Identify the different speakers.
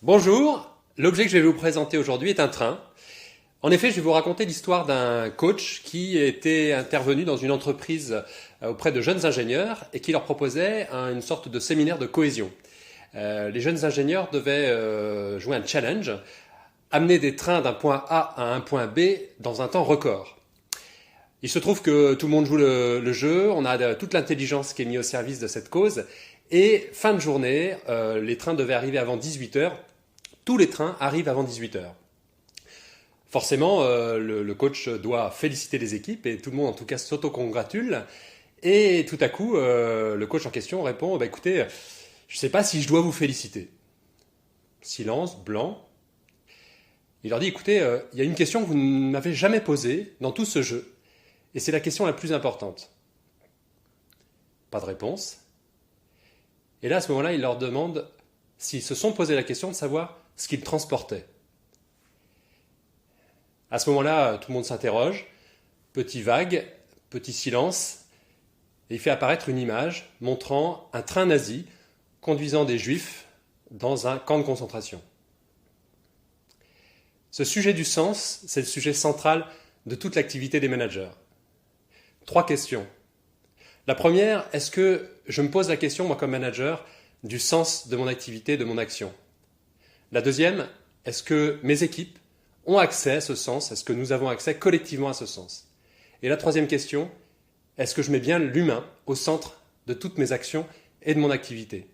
Speaker 1: Bonjour, l'objet que je vais vous présenter aujourd'hui est un train. En effet, je vais vous raconter l'histoire d'un coach qui était intervenu dans une entreprise auprès de jeunes ingénieurs et qui leur proposait une sorte de séminaire de cohésion. Les jeunes ingénieurs devaient jouer un challenge, amener des trains d'un point A à un point B dans un temps record. Il se trouve que tout le monde joue le jeu, on a toute l'intelligence qui est mise au service de cette cause et fin de journée, les trains devaient arriver avant 18 heures. Tous les trains arrivent avant 18 heures. Forcément, le coach doit féliciter les équipes et tout le monde en tout cas s'auto-congratule. Et tout à coup, le coach en question répond écoutez, je ne sais pas si je dois vous féliciter. Silence, blanc. Il leur dit écoutez, il y a une question que vous ne m'avez jamais posée dans tout ce jeu. Et c'est la question la plus importante. Pas de réponse. Et là, à ce moment-là, il leur demande s'ils se sont posé la question de savoir ce qu'ils transportaient. À ce moment-là, tout le monde s'interroge, petit vague, petit silence, et il fait apparaître une image montrant un train nazi conduisant des juifs dans un camp de concentration. Ce sujet du sens, c'est le sujet central de toute l'activité des managers. 3 questions. La première, est-ce que je me pose la question, moi comme manager, du sens de mon activité, de mon action? La deuxième, est-ce que mes équipes ont accès à ce sens? Est-ce que nous avons accès collectivement à ce sens? Et la troisième question, est-ce que je mets bien l'humain au centre de toutes mes actions et de mon activité?